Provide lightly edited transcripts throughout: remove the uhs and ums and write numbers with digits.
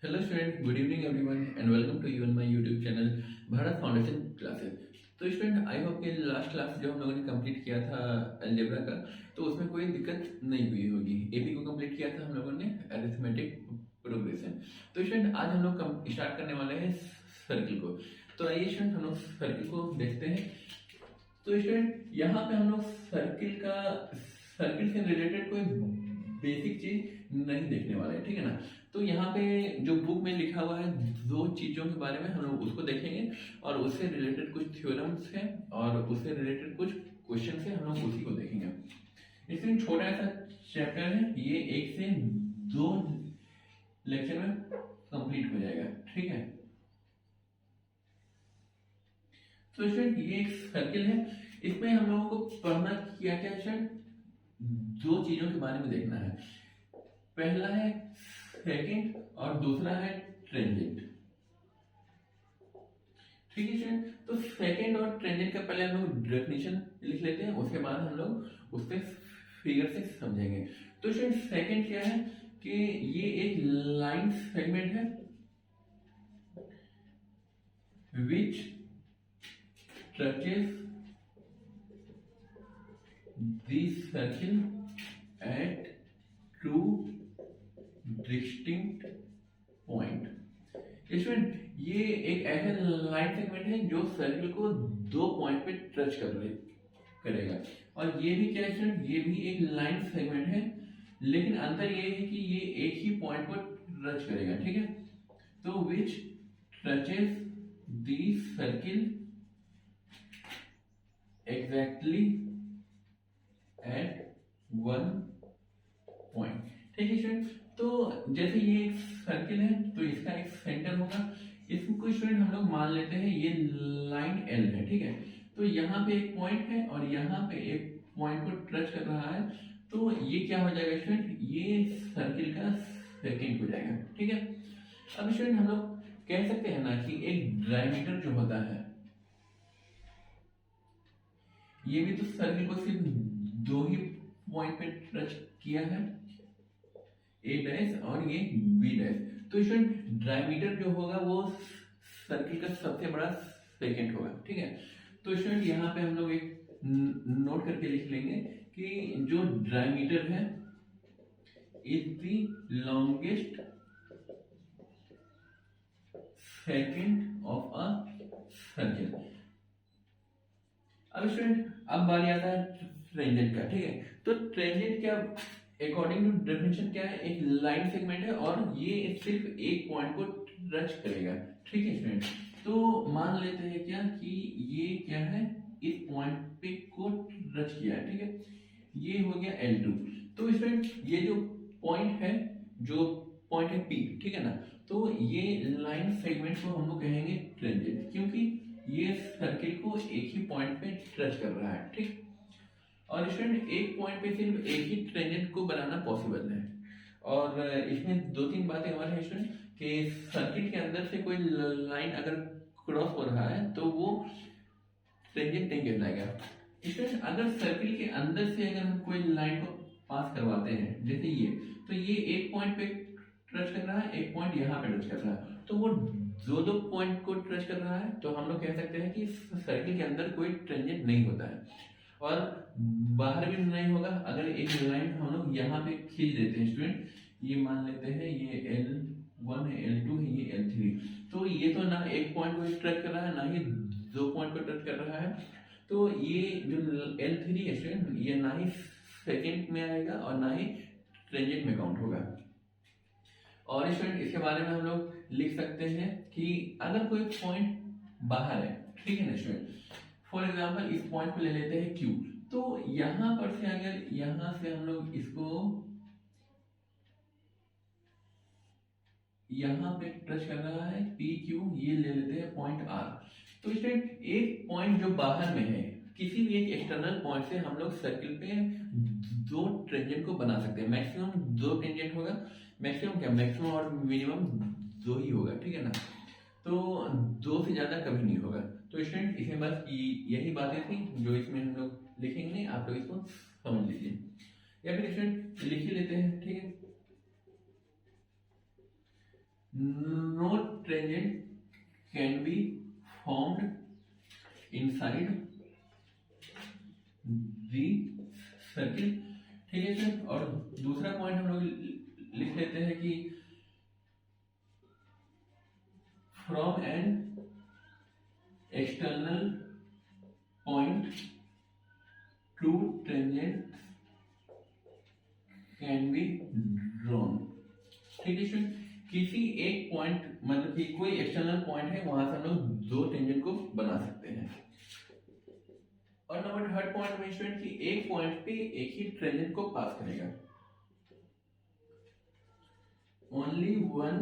Hello student, good evening everyone and welcome to you on my YouTube channel Bharat foundation classes. तो student, I hope कि last class जो हम लोगों ने complete किया था अलजेब्रा का, तो उसमें कोई दिक्कत नहीं हुई होगी। एपी को कंप्लीट किया था हम लोगों ने, अरिथमेटिक प्रोग्रेशन। तो स्टूडेंट, आज हम लोग स्टार्ट करने वाले हैं सर्किल को। तो आइए स्टूडेंट, हम लोग सर्किल को देखते हैं। तो स्टूडेंट, यहाँ पे हम लोग सर्किल से रिलेटेड कोई बेसिक चीज नहीं देखने वाले हैं, ठीक है ना। तो यहाँ पे जो बुक में लिखा हुआ है दो चीजों के बारे में हम लोग उसको देखेंगे, और उससे रिलेटेड कुछ थ्योरम्स हैं और उससे रिलेटेड कुछ क्वेश्चन है, हम लोग उसी को देखेंगे। इसमें छोटा सा चैप्टर है, ये 1 से 2 लेक्चर में कंप्लीट हो जाएगा, ठीक है। तो स्टूडेंट, ये एक सर्किल है, इसमें हम लोगों को पढ़ना क्या क्या स्टूडेंट, दो चीजों के बारे में देखना है। पहला है सेकंड और दूसरा है ट्रेंजेंट, ठीक है स्टूडेंट। तो सेकंड और ट्रेंजेंट का पहले हम लोग डेफिनेशन लिख लेते हैं, उसके बाद हम लोग उससे फिगर से समझेंगे। तो स्टूडेंट, सेकंड क्या है कि ये एक लाइन सेगमेंट है विच touches this circle at two distinct point। Student, ये एक ऐसा लाइन सेगमेंट है जो सर्किल को दो पॉइंट पे टच करेगा। और ये भी क्या है स्टूडेंट, ये भी एक लाइन सेगमेंट है, लेकिन अंतर ये है कि ये एक ही पॉइंट को टच करेगा, ठीक है। तो विच touches the circle exactly at one point, ठीक है स्टूडेंट। तो जैसे ये एक सर्किल है तो इसका एक सेंटर होगा, इसको स्टूडेंट हम लोग मान लेते हैं ये लाइन एल है, ठीक है। तो यहाँ पे एक पॉइंट है और यहाँ पे एक पॉइंट को टच कर रहा है, तो ये क्या हो जाएगा स्टूडेंट, ये सर्किल का सेकेंड हो जाएगा, ठीक है। अब स्टूडेंट, हम लोग कह सकते हैं ना कि एक डायमीटर जो होता है, ये भी तो सर्किल को सिर्फ दो ही पॉइंट पे टच किया है, ए डैश और ये बी डैश। तो स्टूडेंट, डायमीटर जो होगा वो सर्किल का सबसे बड़ा सेकेंड होगा, ठीक है। तो स्टूडेंट, यहाँ पे हम लोग एक नोट करके लिख लेंगे कि जो डायमीटर है is the longest second of a circle. अब स्टूडेंट, अब बारी आता है ट्रेंजेंट का, ठीक है। तो ट्रेंजेंट क्या, अकॉर्डिंग टू डेफिनेशन क्या है, एक लाइन सेगमेंट है और ये सिर्फ एक पॉइंट को टच करेगा, ठीक है स्टूडेंट। तो मान लेते हैं क्या कि ये क्या है, इस पॉइंट पे को टच किया है, ठीक है। ये हो गया L2। तो स्टूडेंट, ये जो पॉइंट है, जो पॉइंट है P, ठीक है ना, तो ये लाइन सेगमेंट को हम लोग कहेंगे ट्रेंजेंट, क्योंकि ये सर्किल को एक ही पॉइंट पे टच कर रहा है, ठीक। और स्टूडेंट, एक पॉइंट पे सिर्फ एक ही ट्रेंजेंट को बनाना पॉसिबल है। और इसमें दो तीन बातें और है स्टूडेंट कि सर्किल के अंदर से कोई लाइन अगर क्रॉस हो रहा है तो वो ट्रेंजेंट नहीं कहलाएगा। स्टूडेंट, अगर सर्किल के अंदर से अगर हम कोई लाइन को पास करवाते हैं, जैसे ये, तो ये एक पॉइंट पे टच कर रहा है, एक पॉइंट यहाँ पे टच कर रहा है, तो वो दो पॉइंट को टच कर रहा है, तो हम लोग कह सकते हैं कि सर्किल के अंदर कोई ट्रेंजेंट नहीं होता है और बाहर भी नहीं होगा। अगर एक लाइन हम लोग यहाँ पे खींच देते हैं स्टूडेंट, ये मान लेते हैं ये L1 है, L2 है, ये L3, तो ये तो ना एक पॉइंट को टच कर रहा है, ना ही दो पॉइंट को टच कर रहा है। तो ये जो L3 है स्टूडेंट, ये ना ही सेकेंड में आएगा और ना ही ट्रेंजेंट में काउंट होगा। और स्टूडेंट, इसके बारे में हम लोग लिख सकते हैं कि अगर कोई पॉइंट बाहर है, ठीक है ना स्टूडेंट, फॉर एग्जाम्पल इस पॉइंट को ले लेते हैं Q, तो यहां पर से अगर यहां से हम लोग इसको यहां पे टच कर रहा है PQ, ये ले लेते हैं पॉइंट R। तो स्टूडेंट, एक पॉइंट जो बाहर में है, किसी भी एक एक्सटर्नल पॉइंट से हम लोग सर्किल पे दो ट्रेंजेंट को बना सकते हैं। मैक्सिमम दो ट्रेंजेंट होगा, मैक्सिमम क्या, मैक्सिमम और मिनिमम दो ही होगा, ठीक है ना। तो दो से ज्यादा कभी नहीं होगा। तो स्टूडेंट, इसमें बस यही बातें थी जो इसमें हम लोग लिखेंगे नहीं, आप लोग इसको समझ लीजिए, या फिर स्टूडेंट लिख ही लेते हैं, ठीक है। No tangent can be formed inside the circle. ठीक है सर, और दूसरा पॉइंट हम लोग लिख लेते हैं कि from an external point two tangent can be drawn. ठीक है स्टूडेंट, किसी एक पॉइंट मतलब कि कोई एक्सटर्नल पॉइंट है वहां से हम लोग दो टेंजेंट को बना सकते हैं। और नंबर थर्ड पॉइंट में स्टूडेंट कि एक पॉइंट पे एक ही टेंजेंट को पास करेगा। Only one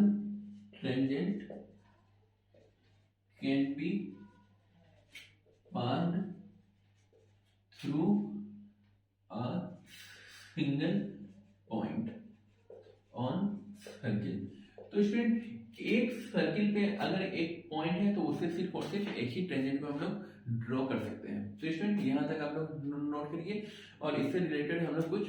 tangent can be passed through a single point on circle. तो स्टूडेंट एक सर्किल पे अगर एक पॉइंट है तो उससे सिर्फ और सिर्फ एक ही टेंजेंट को हम लोग ड्रॉ कर सकते हैं। तो स्टूडेंट यहाँ तक आप लोग नोट करिए, और इससे रिलेटेड हम लोग कुछ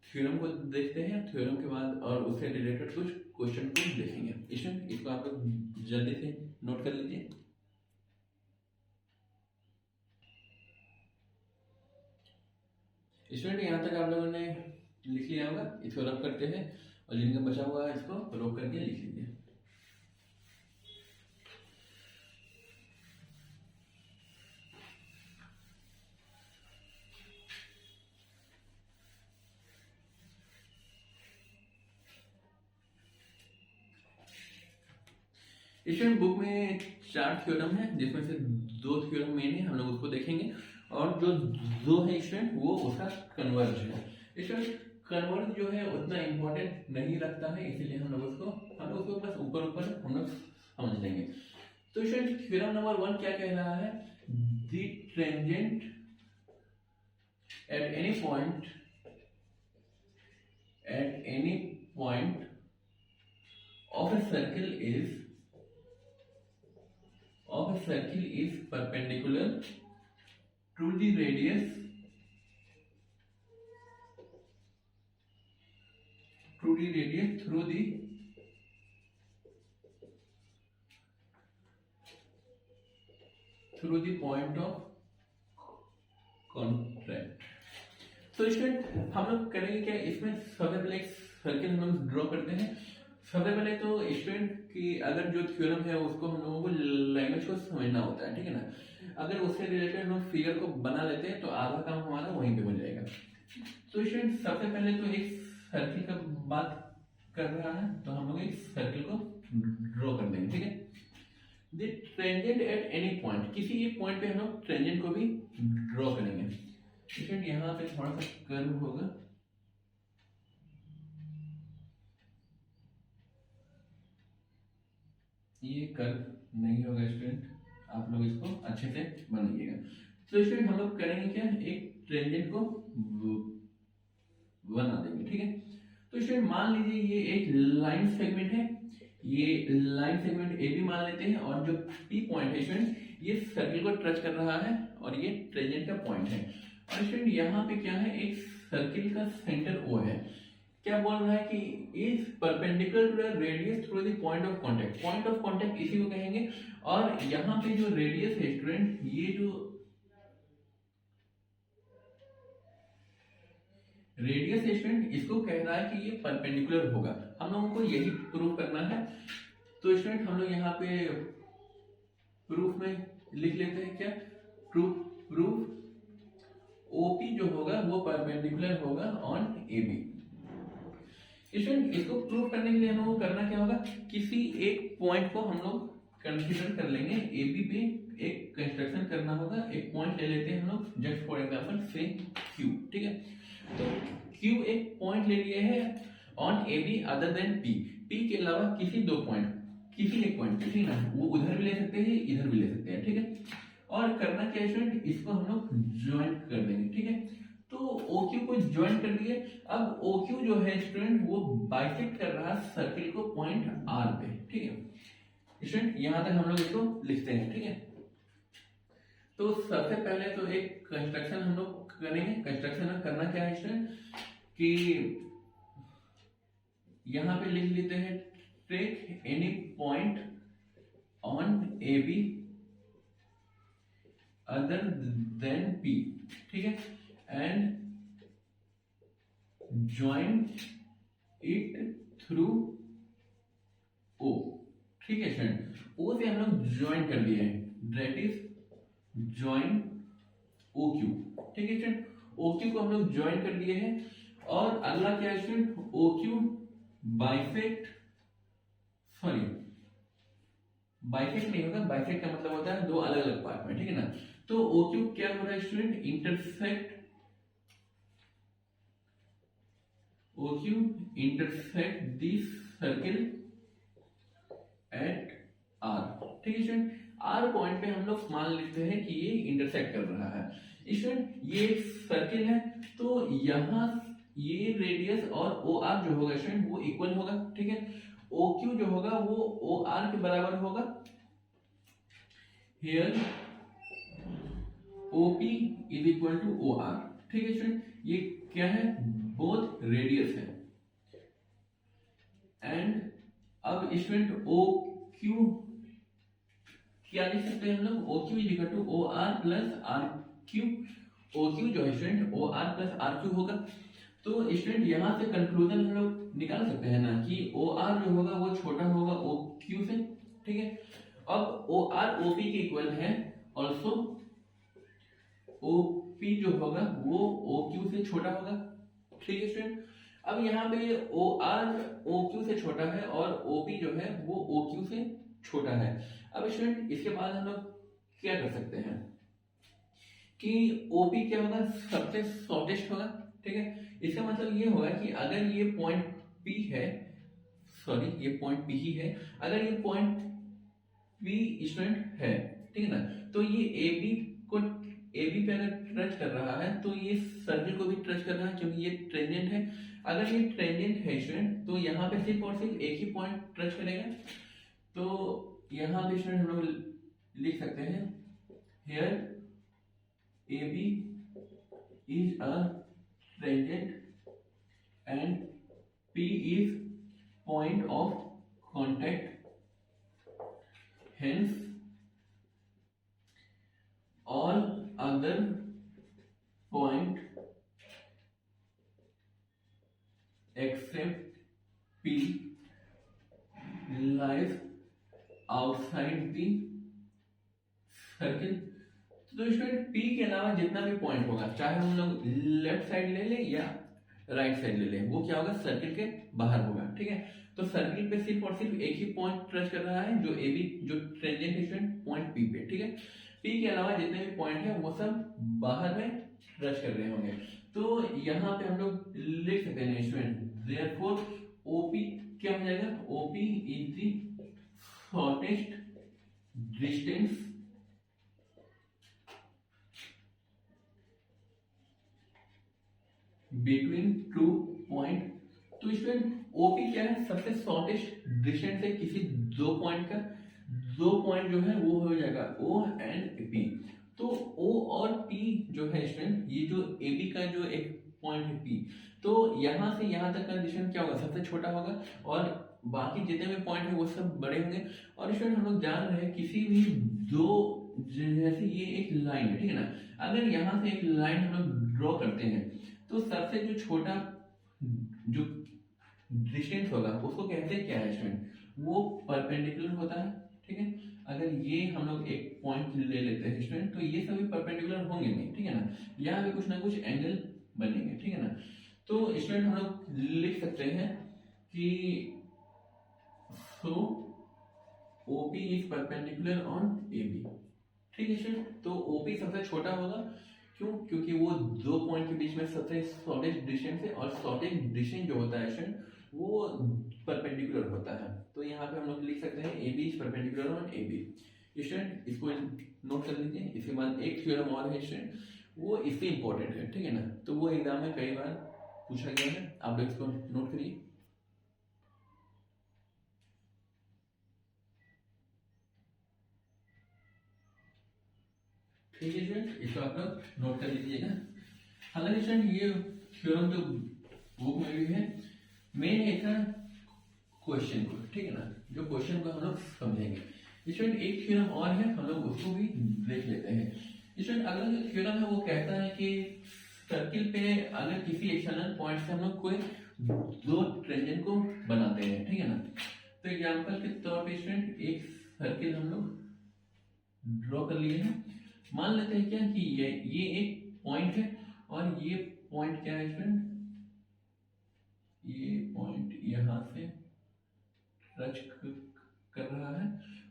थ्योरम को देखते हैं, थ्योरम के बाद और उससे रिलेटेड कुछ क्वेश्चन को देखेंगे। स्टूडेंट इसको आप लोग जल्दी से नोट कर लीजिए। स्टूडेंट यहाँ तक आप लोगों ने लिख लिया होगा, इसको रब करते हैं और जिनका बचा हुआ है इसको रोक करके लिख लीजिए। स्टूडेंट बुक में 4 थ्योरम है, जिसमें से 2 थ्योरम मेन है, हम लोग उसको देखेंगे, और जो 2 है स्टूडेंट वो उसका कन्वर्ज है। स्टूडेंट कन्वर्ज जो है उतना इंपॉर्टेंट नहीं रखता है, इसीलिए हम लोग उसको बस ऊपर ऊपर हम लोग समझ लेंगे। तो स्टूडेंट थ्योरम नंबर 1 क्या कह रहा है? The tangent at any point of a circle is perpendicular to the radius through the point of contact। तो स्टूडेंट हम लोग करेंगे क्या, इसमें सबसे पहले एक सर्किल हम लोग ड्रॉ करते हैं। सबसे पहले तो स्टूडेंट की अगर जो थ्योरम है उसको हम लोगों को लैंग्वेज को समझना होता है, ठीक है ना। अगर उससे रिलेटेड हम लोग फिगर को बना लेते हैं तो आधा काम हमारा वहीं पे बन जाएगा। तो स्टूडेंट सबसे पहले तो एक सर्किल का बात कर रहा है, तो हम लोग एक सर्किल को ड्रॉ कर देंगे, ठीक है। The tangent at any point, किसी एक पॉइंट पे हम लोग टेंजेंट को भी ड्रॉ करेंगे। स्टूडेंट यहाँ पे थोड़ा सा कर्व होगा, ये कर्व नहीं होगा स्टूडेंट, आप लोग इसको अच्छे से बनाइएगा। तो स्टूडेंट हम लोग करेंगे क्या, एक टेंजेंट को बना देंगे, ठीक है। तो स्टूडेंट मान लीजिए ये एक लाइन सेगमेंट है, ये लाइन सेगमेंट ए भी मान लेते हैं, और जो पी पॉइंट है स्टूडेंट ये सर्किल को टच कर रहा है और ये टेंजेंट का पॉइंट है। और स्टूडेंट यहाँ पे क्या है, एक सर्किल का सेंटर ओ है। क्या बोल रहा है कि is perpendicular to the radius through the point of contact. Point of contact इसी को कहेंगे, और यहाँ पे जो रेडियस है स्टूडेंट, ये जो रेडियस स्टूडेंट इसको कह रहा है कि ये परपेंडिकुलर होगा। हम लोगों को यही प्रूव करना है। तो स्टूडेंट हम लोग यहाँ पे प्रूफ में लिख लेते हैं क्या, प्रूफ ओपी जो होगा वो परपेंडिकुलर होगा ऑन एबी। स्टूडेंट इसको प्रूव करने के लिए हम लोग को करना क्या होगा, किसी एक पॉइंट को हम लोग कंसीडर कर लेंगे, ए बी पे एक कंस्ट्रक्शन करना होगा। एक पॉइंट ले लेते हैं हम लोग, जस्ट फॉर एग्जांपल से क्यू, ठीक है। तो क्यू एक पॉइंट ले लिए है on A B other than P, P के अलावा किसी दो पॉइंट, किसी एक पॉइंट पे, ठीक है ना, वो उधर भी ले सकते हैं इधर भी ले सकते हैं, ठीक है। और करना क्या स्टूडेंट, इसको हम लोग ज्वाइंट कर देंगे, ठीक है। तो OQ को ज्वाइन कर दिए। अब OQ जो है स्टूडेंट वो बाइसेक्ट कर रहा है सर्किल को पॉइंट R पे, ठीक है स्टूडेंट। यहां तक हम लोग इसको लिखते हैं, ठीक है। तो सबसे पहले तो एक कंस्ट्रक्शन हम लोग करेंगे। कंस्ट्रक्शन में करना क्या है स्टूडेंट कि यहां पे लिख लेते हैं take any other than P, ठीक है, and join it through O, ठीक है स्टूडेंट, ओ से हम लोग ज्वाइन कर दिए हैं, that is join O Q, ठीक है स्टूडेंट, ओ क्यू को हम लोग ज्वाइन कर दिए हैं। और अगला क्या है student, O Q bisect, sorry bisect नहीं होगा, बाइसेक्ट का मतलब होता है दो अलग अलग पार्ट में, ठीक है ना। तो ओ क्यू क्या हो रहा है student, intersect, O Q intersect this circle at R, ठीक है स्टूडेंट, आर पॉइंट पे हम लोग मान लेते हैं कि ये इंटरसेक्ट कर रहा है। स्टूडेंट ये सर्किल है, तो यहाँ ये रेडियस और ओ आर जो होगा स्टूडेंट वो इक्वल होगा, ठीक है, ओ क्यू जो होगा वो ओ आर के बराबर होगा। Here O P is equal to O R, ठीक है स्टूडेंट, ये क्या है, बोथ रेडियस है। एंड अब स्टूडेंट ओ क्यू क्या लिख सकते हैं हम लोग, O Q is equal to O R plus R Q, O Q जो है student O R plus R Q होगा। तो स्टूडेंट यहाँ से कंक्लूजन हम लोग निकाल सकते हैं ना कि ओ आर जो होगा वो छोटा होगा ओ क्यू से, ठीक है। अब ओ आर ओ पी के इक्वल है, ऑल्सो ओ पी जो होगा वो ओ क्यू से छोटा होगा, ठीक है स्टूडेंट। अब यहाँ पे ओ आर ओ क्यू से छोटा है और ओ पी जो है वो ओ क्यू से छोटा है। अब स्टूडेंट इसके बाद हम लोग क्या कर सकते हैं कि OP क्या होगा, सबसे शॉर्टेस्ट होगा, ठीक है। इसका मतलब ये होगा कि अगर ये पॉइंट P है, सॉरी ये पॉइंट P ही है, अगर ये पॉइंट P स्टूडेंट है, ठीक है ना, तो ये AB पे अगर टच कर रहा है तो ये सर्किल को भी टच कर रहा है क्योंकि ये टेंजेंट है। अगर ये टेंजेंट है स्टूडेंट तो यहाँ पे सिर्फ और सिर्फ एक ही पॉइंट टच करेगा। तो यहाँ पे स्टूडेंट हम लोग लिख सकते हैं, here AB is a tangent and P is point of contact, hence all other point except P lies outside the circle। तो स्टूडेंट P के अलावा जितना भी पॉइंट होगा, चाहे हम लोग लेफ्ट साइड ले ले या राइट साइड ले ले, वो क्या होगा, सर्किल के बाहर होगा, ठीक है। तो सर्किल पे सिर्फ और सिर्फ एक ही पॉइंट टच कर रहा है जो AB जो टेंजेंट है स्टूडेंट पॉइंट P पे, ठीक है। P के अलावा जितने भी पॉइंट है वो सब बाहर में टच कर रहे होंगे। तो यहाँ पे हम लोग लिख सकते हैं स्टूडेंट, देयरफॉर OP क्या हो जाएगा, OP is the shortest distance between two point. तो स्टूडेंट OP क्या है, सबसे शॉर्टेस्ट डिस्टेंस है किसी दो पॉइंट का, दो पॉइंट जो है वो हो जाएगा O एंड P। तो O और P जो है स्टूडेंट, ये जो AB का जो एक पॉइंट है P, तो यहाँ से यहाँ तक का डिस्टेंस क्या होगा, सबसे छोटा होगा और बाकी जितने भी पॉइंट है वो सब बड़े होंगे। और स्टूडेंट हम लोग जान रहे हैं किसी भी दो, जैसे ये एक लाइन है, ठीक है ना, अगर यहाँ से एक लाइन हम लोग ड्रॉ करते हैं तो सबसे जो छोटा जो डिस्टेंस होगा उसको कहते हैं क्या है स्टूडेंट, वो परपेंडिकुलर होता है, ठीक है। अगर ये हम लोग एक पॉइंट ले लेते हैं स्टूडेंट तो ये सभी परपेंडिकुलर होंगे नहीं, ठीक है ना, यहाँ भी कुछ ना कुछ एंगल बनेंगे, ठीक है ना। तो स्टूडेंट हम लोग लिख सकते हैं कि सो OP is perpendicular on AB, ठीक है स्टूडेंट। तो OP सबसे छोटा होगा, क्यों, क्योंकि वो दो पॉइंट के बीच में सबसे शॉर्टेस्ट डिस्टेंस है और शॉर्टेस्ट डिस्टेंस जो होता है स्टूडेंट वो परपेंडिकुलर होता है। तो यहाँ पे हम लोग लिख सकते हैं AB is perpendicular on AB। Student इसको नोट कर लीजिए। इसके बाद एक थ्योरम और है स्टूडेंट, वो इससे इंपॉर्टेंट है, ठीक है ना, तो वो एग्जाम में कई बार पूछा गया है, आप लोग इसको नोट करिए। ठीक है स्टूडेंट, इसको आप लोग नोट कर लीजिएगा। हालांकि स्टूडेंट ये थ्योरम जो बुक में भी है, मेन है इसका क्वेश्चन को, ठीक है ना, जो क्वेश्चन को हम लोग समझेंगे। स्टूडेंट एक थ्योरम और है, हम लोग उसको भी देख लेते हैं। स्टूडेंट अगला जो थ्योरम है वो कहता है कि सर्किल पे अगर किसी एक्सटर्नल पॉइंट से हम लोग कोई दो टेंजेंट को बनाते हैं, ठीक है ना। तो एग्जांपल के तौर पे स्टूडेंट एक सर्किल हम लोग ड्रॉ कर लिए हैं। मान लेते हैं क्या कि ये एक पॉइंट है और ये पॉइंट क्या है स्टूडेंट, ये पॉइंट यहाँ से टच कर रहा है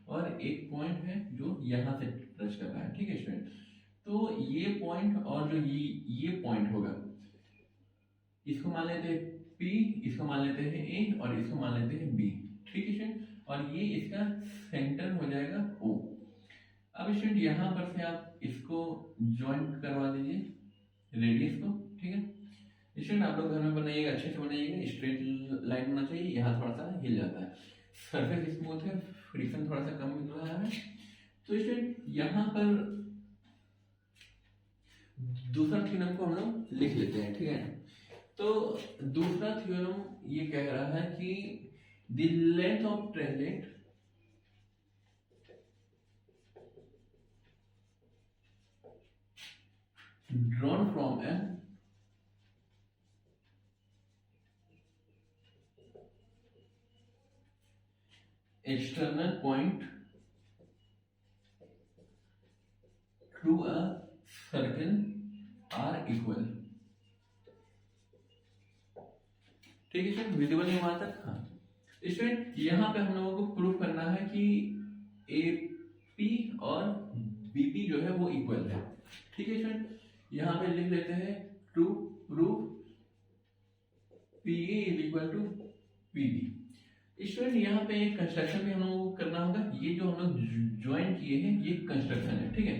और एक पॉइंट है जो यहाँ से टच कर रहा है, ठीक है स्टूडेंट। तो ये पॉइंट और जो ये पॉइंट होगा, इसको मान लेते हैं P, इसको मान लेते हैं A और इसको मान लेते हैं B, ठीक है स्टूडेंट। और ये इसका सेंटर हो जाएगा O। अब स्टूडेंट यहाँ पर से आप इसको ज्वाइंट करवा दीजिए रेडियस को, ठीक है स्टूडेंट। आप लोग घर में बनाइएगा, अच्छे से बनाइएगा, स्ट्रेट लाइन होना चाहिए, यहाँ थोड़ा सा हिल जाता है, सरफेस स्मूथ है, फ्रिक्शन थोड़ा सा कम मिल रहा है। तो स्टूडेंट यहाँ पर दूसरा थ्योरम को हम लोग लिख लेते हैं, ठीक है। तो दूसरा थ्योरम ये कह रहा है कि the length of tangent drawn from an external point through a circle are equal, ठीक है स्टूडेंट, विजिबल है वहां तक। हाँ स्टूडेंट यहाँ पे हम लोगों को प्रूफ करना है कि AP और BP जो है वो इक्वल है, ठीक है स्टूडेंट। यहाँ पे लिख लेते हैं to proof PA is equal to PB। Student यहाँ पे एक कंस्ट्रक्शन भी हम लोगों को करना होगा। ये जो हम लोग ज्वाइन किए हैं ये कंस्ट्रक्शन है, ठीक है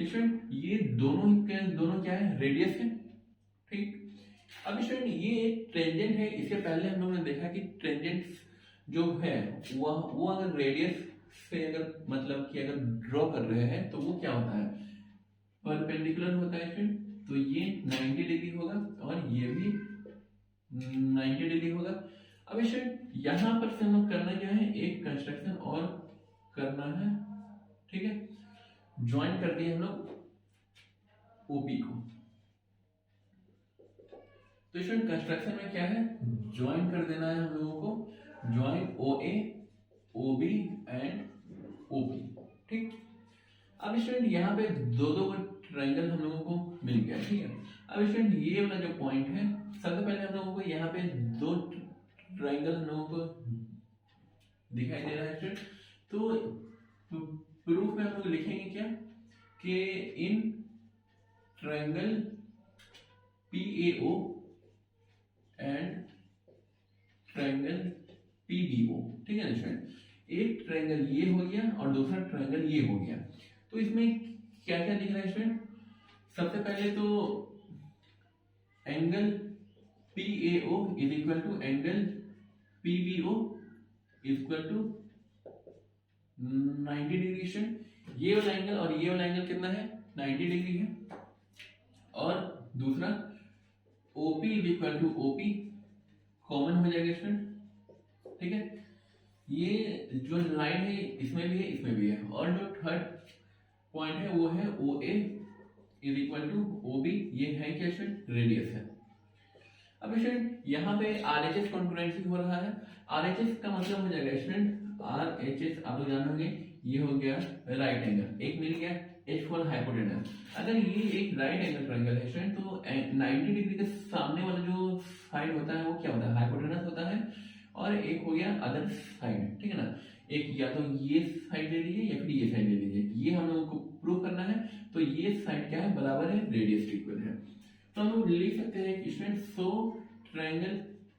स्टूडेंट। ये दोनों क्या है, रेडियस है, ठीक। अब स्टूडेंट ये एक टेंजेंट है, इसके पहले हम लोगों ने देखा कि टेंजेंट जो है वो अगर रेडियस से अगर मतलब कि अगर ड्रॉ कर रहे हैं तो वो क्या होता है, परपेंडिकुलर होता है स्टूडेंट। तो ये 90 डिग्री होगा और ये भी 90 डिग्री होगा। अब स्टूडेंट यहाँ पर से हम लोग करना क्या है, एक कंस्ट्रक्शन और करना है, ठीक है। ज्वाइन कर दिए हम लोग OP को। तो स्टूडेंट कंस्ट्रक्शन में क्या है, ज्वाइन कर देना है हम लोगों को, join OA OB and OP, ठीक। अब स्टूडेंट यहाँ पे दो ट्रायंगल हम लोगों को मिल गया, ठीक है। अब स्टूडेंट ये वाला जो पॉइंट है, सबसे पहले हम लोगों को यहाँ पे दो ट्रायंगल हम लोगों को दिखाई दे रहा है स्टूडेंट। तो प्रूफ में हम लोग लिखेंगे क्या कि in triangle PAO and triangle PBO, ठीक है स्टूडेंट। एक ट्रायंगल ये हो गया और दूसरा ट्रायंगल ये हो गया। तो इसमें क्या क्या दिख रहा है स्टूडेंट, सबसे पहले तो angle PAO is equal to angle PBO equal to 90 degree student. ये वाला एंगल और ये वाला एंगल कितना है, 90 डिग्री है। और दूसरा OP is equal to OP common हो जाएगा स्टूडेंट, ठीक है। ये जो लाइन है इसमें भी है इसमें भी है। और जो थर्ड पॉइंट है वो है OA is equal to OB, ये है क्या स्टूडेंट, रेडियस है। अब स्टूडेंट यहाँ पे RHS कॉन्ग्रुएंसी हो रहा है। RHS का मतलब हो जाएगा स्टूडेंट, RHS आप लोग जान होंगे, ये हो गया राइट एंगल, एक मिल गया H फॉर हाइपोटेनस। अगर ये एक राइट एंगल ट्रायंगल है स्टूडेंट तो 90 डिग्री के सामने वाला जो साइड होता है वो क्या होता है, हाइपोटेनस होता है। और एक हो गया अदर साइड, ठीक है ना। एक या तो ये साइड ले लीजिए या फिर ये साइड ले लीजिए, ये हम लोगों को प्रूव करना है। तो ये साइड क्या है, बराबर है, रेडियस इक्वल है। तो हम लोग लिख सकते हैं कि स्टूडेंट सो ट्रायंगल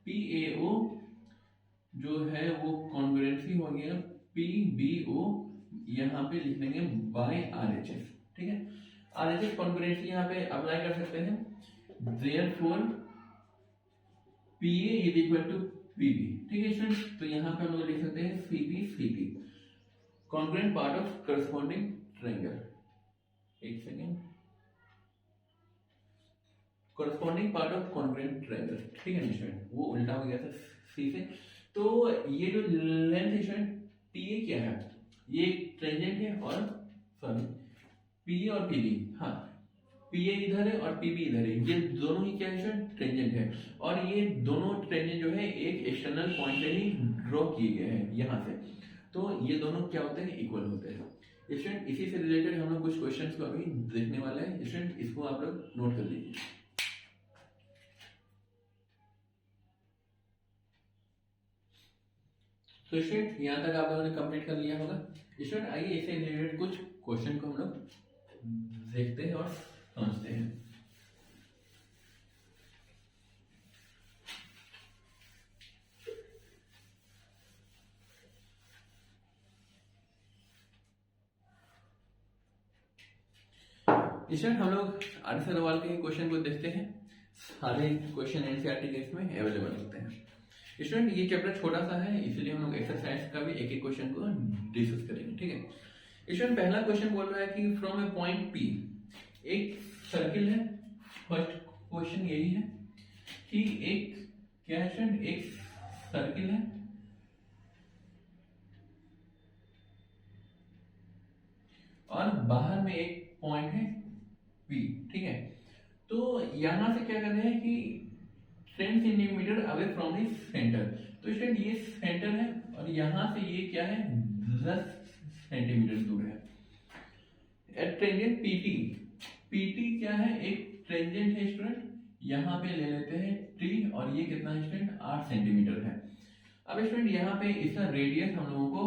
PAO जो है वो कॉन्ग्रुएंसी हो गया PBO, यहाँ पे लिख देंगे बाय RHS, ठीक है। RHS कॉन्ग्रुएंसी यहाँ पे अप्लाई कर सकते हैं। Therefore PA is equal to PB, ठीक है स्टूडेंट। तो यहाँ पे हम लोग लिख सकते हैं CP congruent part of corresponding triangle. एक second, corresponding part of congruent triangle, ठीक है स्टूडेंट, वो उल्टा हो गया था सी से। तो ये जो लेंथ है स्टूडेंट TA क्या है, ये टेंजेंट है और सॉरी PA और PB, हाँ पी ए इधर है और पी बी इधर है, ये दोनों ही क्या है, टेंजेंट है, और ये दोनों टेंजेंट जो है एक एक्सटर्नल पॉइंट से ही ड्रॉ किए गए हैं यहाँ से, तो ये दोनों क्या होते हैं, इक्वल होते हैं। स्टूडेंट इसी से रिलेटेड हम लोग कुछ क्वेश्चंस को अभी देखने वाले हैं, स्टूडेंट इसको आप लोग नोट कर लीजिए। तो स्टूडेंट यहाँ तक आप लोगों ने कंप्लीट कर लिया होगा। स्टूडेंट आइए इससे रिलेटेड कुछ क्वेश्चन को हम लोग देखते हैं और समझते हैं। स्टूडेंट हम लोग आर सवाल के क्वेश्चन को देखते हैं, सारे क्वेश्चन एनसीईआरटी के इसमें अवेलेबल होते हैं। स्टूडेंट ये चैप्टर छोटा सा है, इसलिए हम लोग एक्सरसाइज का भी एक एक क्वेश्चन को डिस्कस करेंगे, ठीक है। स्टूडेंट पहला क्वेश्चन बोल रहा है कि फ्रॉम ए पॉइंट पी, एक सर्किल है। फर्स्ट क्वेश्चन यही है कि एक क्या है स्टूडेंट, एक सर्किल है और बाहर में एक पॉइंट है पी, ठीक है। तो यहां से क्या कर रहे हैं कि 10 centimetre away from the centre, तो स्टूडेंट ये सेंटर है और यहां से ये क्या है, 10 सेंटीमीटर दूर है। एट टेंजेंट पीटी, पीटी क्या है, एक टेंजेंट है स्टूडेंट, यहां पे ले लेते हैं टी, और ये कितना है स्टूडेंट, 8 सेंटीमीटर है। अब स्टूडेंट यहाँ पे इसका रेडियस हम लोगों को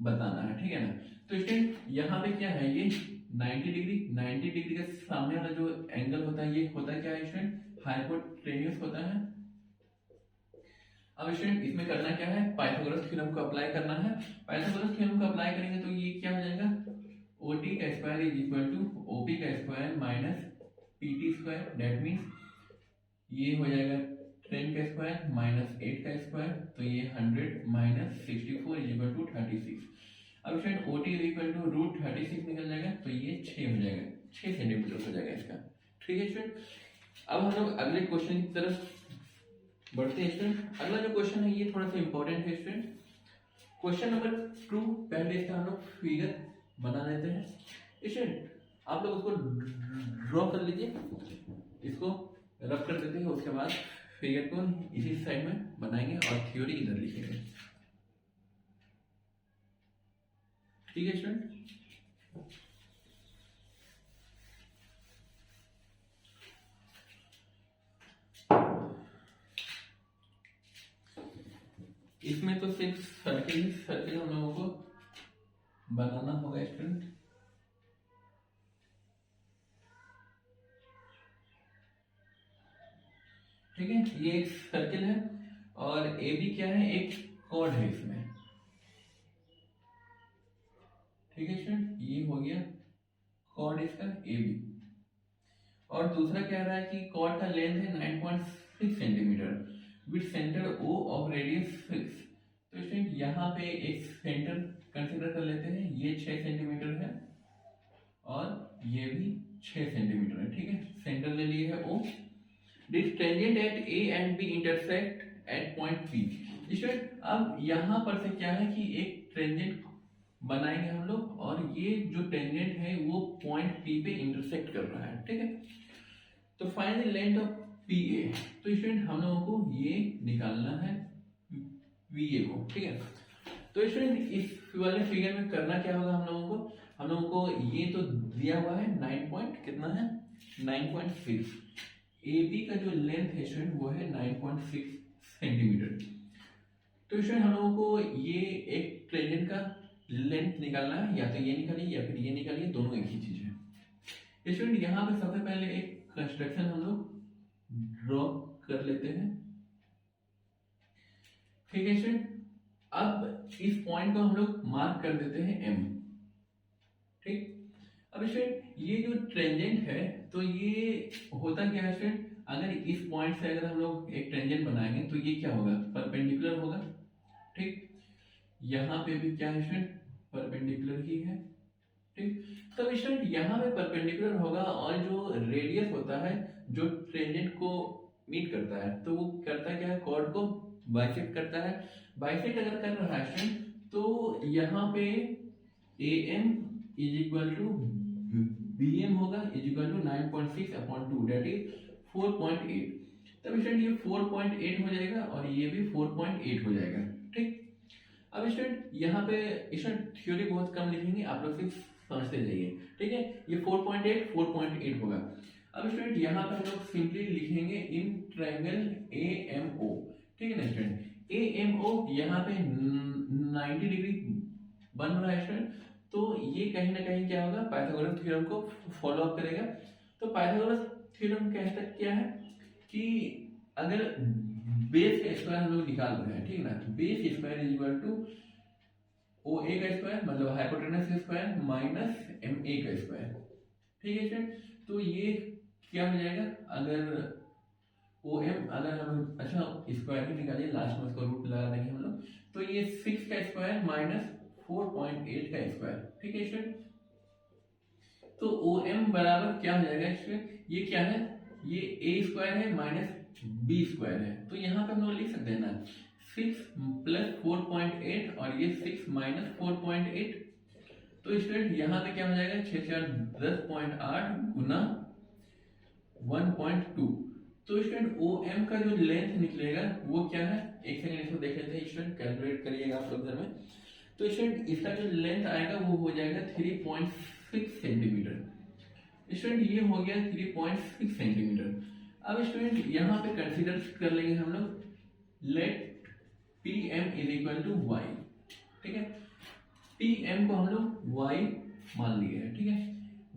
बताना है, ठीक है ना। तो स्टूडेंट यहाँ पे क्या है, ये 90 डिग्री, 90 डिग्री के सामने वाला जो एंगल होता है, ये होता है क्या है स्टूडेंट, हाइपोटेन्यूस होता है। अब स्टूडेंट इसमें करना क्या है, पाइथागोरस थ्योरम को अप्लाई करना है। पाइथागोरस थ्योरम को अप्लाई करेंगे तो ये क्या हो जाएगा, OT का square is equal to OP का square minus PT square, that means ये हो जाएगा 10 का स्क्वायर माइनस 8 का स्क्वायर, तो ये 100 माइनस 64 इज इक्वल टू 36। अब student OT is equal to root 36 निकल जाएगा, तो ये 6 हो जाएगा, 6 सेंटीमीटर हो जाएगा इसका, ठीक है स्टूडेंट। अब हम लोग अगले क्वेश्चन की तरफ बढ़ते हैं स्टूडेंट। अगला जो क्वेश्चन है ये थोड़ा सा इंपॉर्टेंट है स्टूडेंट। क्वेश्चन नंबर 2, पहले इसका हम लोग फिगर बना लेते हैं स्टूडेंट। आप लोग उसको ड्रॉ कर लीजिए, इसको रब कर देते हैं, उसके बाद फिगर को इसी साइड में बनाएंगे और थ्योरी इधर लिखेंगे, ठीक है स्टूडेंट। इसमें तो सिर्फ सर्किल सर्किल हम लोगों को बनाना होगा स्टूडेंट, ठीक है। ये एक सर्किल है और ए बी क्या है, एक कॉर्ड है इसमें, ठीक है स्टूडेंट। ये हो गया कॉर्ड इसका ए बी, और दूसरा क्या रहा है कि कॉर्ड का लेंथ है 9.6 centimetre with centre O of radius 6। तो स्टूडेंट यहाँ पे एक सेंटर कंसीडर कर लेते हैं, ये 6 सेंटीमीटर है और ये भी 6 सेंटीमीटर है, ठीक है। सेंटर ले लिए है O। This tangent at A and B intersect at point P। Student अब यहाँ पर से क्या है कि एक टेंजेंट बनाएंगे हम लोग, और ये जो टेंजेंट है वो पॉइंट P पे इंटरसेक्ट कर रहा है, ठीक है। तो find the length of PA, तो स्टूडेंट हम लोगों को ये निकालना है VA को, ठीक है। तो स्टूडेंट इस वाले फिगर में करना क्या होगा, हम लोगों को ये तो दिया हुआ है 9 पॉइंट कितना है, 9.6। AB का जो लेंथ है स्टूडेंट वो है 9.6 सेंटीमीटर। तो स्टूडेंट हम लोगों को ये एक टेंजेंट का लेंथ निकालना है, या तो ये निकालिए या फिर ये निकालिए, दोनों एक ही चीज है। स्टूडेंट यहाँ पे सबसे पहले एक कंस्ट्रक्शन हम लोग ड्रॉ कर लेते हैं, ठीक है स्टूडेंट। अब इस पॉइंट को हम लोग मार्क कर देते हैं M, ठीक। अब स्टूडेंट ये जो टेंजेंट है, तो ये होता क्या है स्टूडेंट, अगर इस पॉइंट से अगर हम लोग एक टेंजेंट बनाएंगे तो ये क्या होगा, परपेंडिकुलर होगा, ठीक। यहाँ पे भी क्या है स्टूडेंट, परपेंडिकुलर ही है, ठीक। तो स्टूडेंट यहाँ पे परपेंडिकुलर होगा, और जो रेडियस होता है जो टेंजेंट को मीट करता है, तो वो करता क्या है, कॉर्ड को बाइसेक्ट करता है। बाइसेक्ट अगर कर रहा है स्टूडेंट, तो यहाँ पे AM is equal to bm होगा is equal to 9.6/2 that is 4.8। तब स्टूडेंट ये 4.8 हो जाएगा और ये भी 4.8 हो जाएगा। ठीक, अब स्टूडेंट यहाँ पे स्टूडेंट थ्योरी बहुत कम लिखेंगे, आप लोग सिर्फ समझते जाइए। ठीक है, ये 4.8 होगा। अब स्टूडेंट यहाँ पे हम लोग सिंपली लिखेंगे इन ट्रायंगल AMO। ठीक है ना स्टूडेंट, AMO यहाँ पे 90 डिग्री बन रहा है स्टूडेंट, तो ये कहीं ना कहीं क्या होगा, पाइथागोरस थ्योरम को फॉलो अप करेगा। तो पाइथागोरस थ्योरम कहता क्या है कि अगर बेस का स्क्वायर हम लोग निकाल रहे हैं, ठीक है ना, base square is equal to OA का स्क्वायर मतलब हाइपोटेनस का स्क्वायर माइनस MA का स्क्वायर। ठीक है स्टूडेंट, तो ये क्या हो जाएगा, अगर OM अगर हम अच्छा स्क्वायर भी निकालिए, लास्ट में उसका रूट लगा देंगे हम लोग, तो ये 6 का स्क्वायर माइनस 4.8 का स्क्वायर। ठीक है स्टूडेंट, तो OM बराबर क्या हो जाएगा स्टूडेंट, ये क्या है, ये A स्क्वायर है माइनस B स्क्वायर है। तो यहाँ पे हम लोग लिख सकते हैं ना 6 प्लस 4.8 और ये 6 माइनस 4.8। तो स्टूडेंट यहाँ पे क्या हो जाएगा, 6 4 10.8 गुना 1.2। तो स्टूडेंट OM का जो लेंथ निकलेगा वो क्या है, एक सेकंड इसको देख लेते हैं स्टूडेंट, कैलकुलेट करिएगा आप लोग घर में। तो स्टूडेंट इसका जो लेंथ आएगा वो हो जाएगा 3.6 सेंटीमीटर। स्टूडेंट ये हो गया 3.6 सेंटीमीटर। अब स्टूडेंट यहाँ पे कंसीडर कर लेंगे हम लोग let PM is equal to y। ठीक है, PM को हम लोग y मान लिए हैं। ठीक है,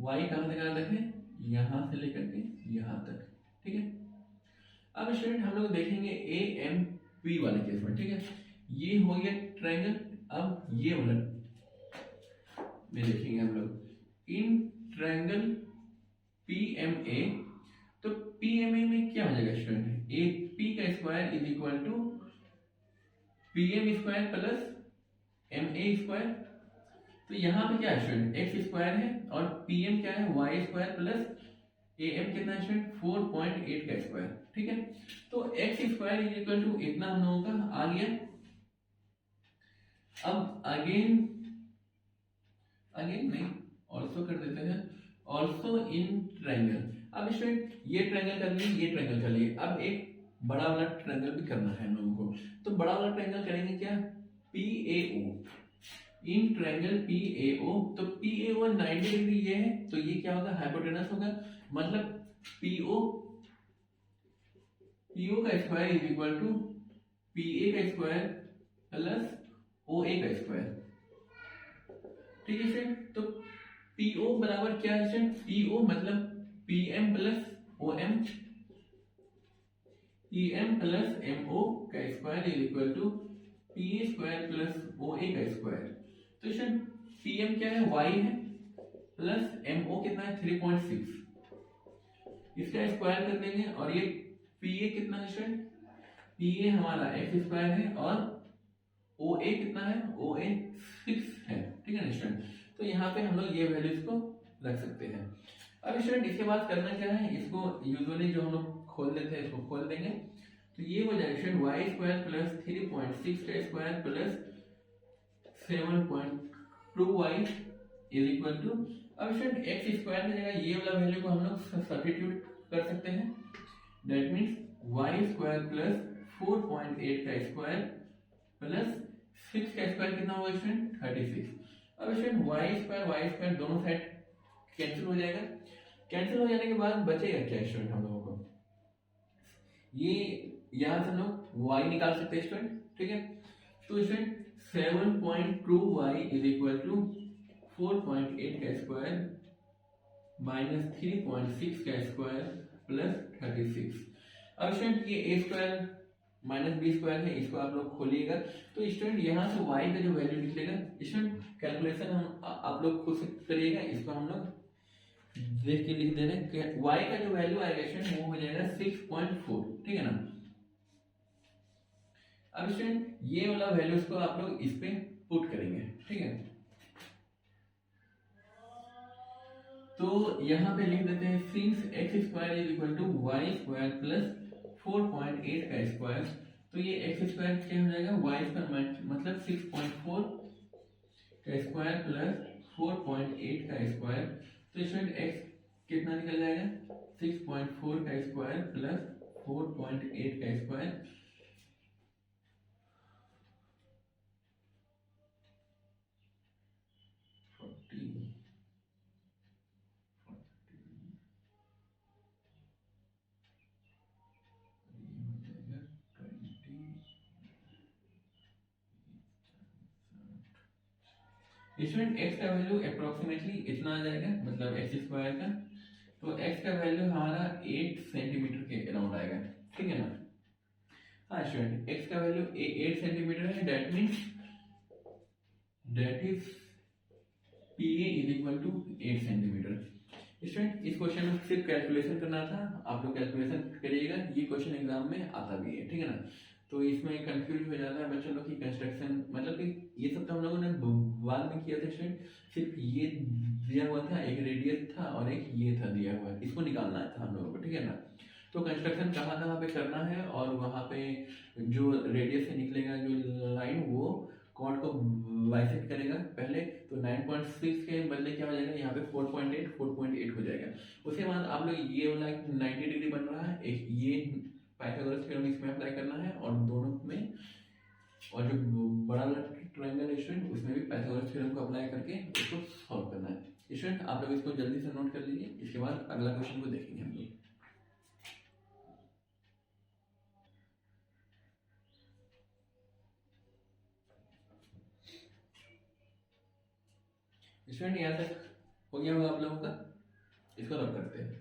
y कहाँ से कहाँ तक है, यहाँ से लेकर के यहाँ तक। ठीक है, अब स्टूडेंट हम लोग देखेंगे AMP वाले केस में। ठीक है, ये हो गया ट्रायंगल। अब ये वाला में देखेंगे हम लोग इन ट्रायंगल PMA। तो PMA में क्या हो जाएगा स्टूडेंट, AP का square is equal to PM square plus MA square. तो यहाँ पे क्या है स्टूडेंट, x स्क्वायर है और PM क्या है, y स्क्वायर प्लस AM कितना है स्टूडेंट, 4.8 का स्क्वायर। ठीक है, तो x square is equal to इतना हम लोगों का आ गया। अब अगेन नहीं, ऑल्सो कर देते हैं, ऑल्सो इन ट्रायंगल। अब स्टूडेंट ये ट्रायंगल कर लिए, ये ट्रायंगल कर लिए, अब एक बड़ा वाला ट्रायंगल भी करना है हम लोगों को। तो बड़ा वाला ट्रायंगल करेंगे क्या, PAO। इन ट्रायंगल PAO, तो PAO 90 डिग्री ये है, तो ये क्या होगा, हाइपोटेनस होगा, मतलब PO का square is equal to PA का स्क्वायर प्लस OA का स्क्वायर। ठीक है स्टूडेंट, तो PO बराबर क्या है स्टूडेंट, PO मतलब PM plus OM, PM plus MO का square is equal to PA square plus OA का स्क्वायर। तो स्टूडेंट PM क्या है, y है, प्लस MO कितना है 3.6, इसका स्क्वायर कर देंगे, और ये PA कितना है स्टूडेंट, PA हमारा x स्क्वायर है और OA कितना है, OA 6 है। ठीक है ना स्टूडेंट, तो यहाँ पे हम लोग ये वैल्यूज को रख सकते हैं। अब स्टूडेंट इसके बाद करना क्या है, इसको यूजुअली जो हम लोग खोल देते हैं इसको खोल देंगे, तो ये हो जाएगा स्टूडेंट y स्क्वायर प्लस 3.6 का square plus 7.2y is equal to, अब स्टूडेंट x स्क्वायर की जगह ये वाला वैल्यू को हम लोग सब्स्टिट्यूट कर सकते हैं, that means y square plus 4.8 का स्क्वायर प्लस 6 का स्क्वायर कितना होगा स्टूडेंट, 36। अब स्टूडेंट y स्क्वायर दोनों साइड कैंसिल हो जाएगा। कैंसिल हो जाने के बाद बचेगा क्या स्टूडेंट, हम लोगों को ये यहाँ से हम लोग y निकाल सकते हैं स्टूडेंट। ठीक है, तो student 7.2y is equal to 4.8 का स्क्वायर माइनस 3.6 का स्क्वायर प्लस 36। अब स्टूडेंट ये a square minus b square है, इसको आप लोग खोलिएगा, तो स्टूडेंट यहाँ से y का जो वैल्यू निकलेगा स्टूडेंट कैलकुलेशन हम आप लोग खुद से करिएगा, इसको हम लोग देख के लिख दे रहे हैं। y का जो वैल्यू आएगा स्टूडेंट वो हो जाएगा 6.4। ठीक है ना, अब स्टूडेंट ये वाला वैल्यूज को आप लोग इस पे पुट करेंगे। ठीक है, तो यहाँ पे लिख देते हैं since x square is equal to y square plus 4.8 का स्क्वायर, तो ये x स्क्वायर क्या हो जाएगा, y स्क्वायर मतलब 6.4 का स्क्वायर प्लस 4.8 का स्क्वायर तो स्टूडेंट x कितना निकल जाएगा 6.4 का स्क्वायर प्लस 4.8 का स्क्वायर स्टूडेंट x का वैल्यू अप्रोक्सीमेटली इतना आ जाएगा, मतलब एक्स स्क्वायर का, तो x का वैल्यू हमारा 8 सेंटीमीटर के अराउंड आएगा, ठीक है ना। हाँ स्टूडेंट x का वैल्यू 8 सेंटीमीटर है, that means that is PA is equal to 8 centimetre. Student इस क्वेश्चन में सिर्फ कैलकुलेशन करना था, आप लोग कैलकुलेशन करिएगा, ये क्वेश्चन एग्जाम में आता भी है, ठीक है ना। तो इसमें कंफ्यूज हो जाता है बच्चों लोग की कंस्ट्रक्शन, मतलब कि ये सब तो हम लोगों ने बाद में किया था स्टूडेंट, सिर्फ ये दिया हुआ था, एक रेडियस था और एक ये था दिया हुआ, इसको निकालना था हम लोगों को, ठीक है ना। तो कंस्ट्रक्शन कहाँ पे करना है, और वहाँ पे जो रेडियस से निकलेगा जो लाइन वो कॉर्ड को बाइसेक्ट करेगा पहले, तो 9.6 के बदले क्या हो जाएगा यहाँ पे 4.8 हो जाएगा। उसके बाद आप लोग ये वाला 90 डिग्री बन रहा है, एक ये पाइथागोरस थ्योरम इसमें अप्लाई करना है, और दोनों में, और जो बड़ा वाला ट्रायंगल है स्टूडेंट उसमें भी पाइथागोरस थ्योरम को अप्लाई करके उसको सॉल्व करना है। स्टूडेंट आप लोग इसको जल्दी से नोट कर लीजिए, इसके बाद अगला क्वेश्चन को देखेंगे हम लोग। स्टूडेंट यहाँ तक हो गया होगा आप लोगों का, इसको रब करते हैं।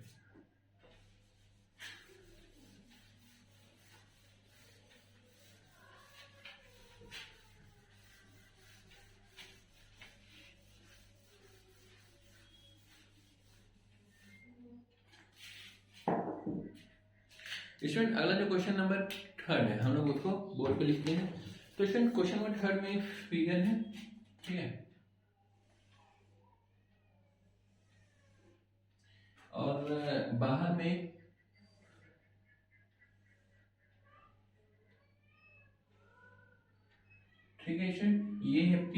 स्टूडेंट अगला जो क्वेश्चन नंबर 3 है हम लोग उसको बोर्ड पे लिखते हैं। तो स्टूडेंट क्वेश्चन नंबर 3 में फिगर है, ठीक है, और बाहर में ठीक है स्टूडेंट, ये है P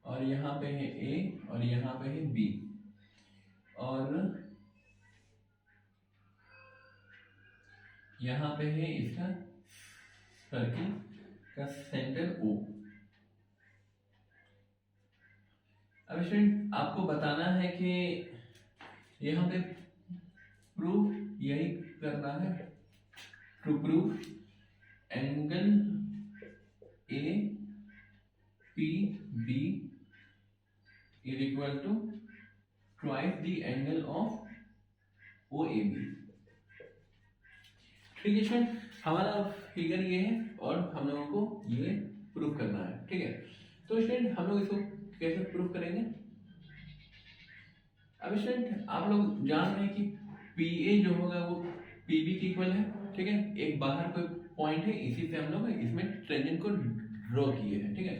और यहाँ पे है A और यहाँ पे है B, और यहाँ पे है इसका सर्किल का सेंटर O। अब स्टूडेंट आपको बताना है कि यहाँ पे प्रूफ यही करना है, to proof angle A P B is equal to twice the angle of O A B. ठीक है स्टूडेंट, हमारा फिगर ये है और हम लोगों को ये प्रूफ करना है, ठीक है। तो स्टूडेंट हम लोग इसको कैसे प्रूफ करेंगे। अब स्टूडेंट आप लोग जान रहे हैं कि पी ए जो होगा वो पी बी के इक्वल है, ठीक है। एक बाहर कोई पॉइंट है, इसी से हम लोग इसमें ट्रायंगल को ड्रॉ किए हैं, ठीक है।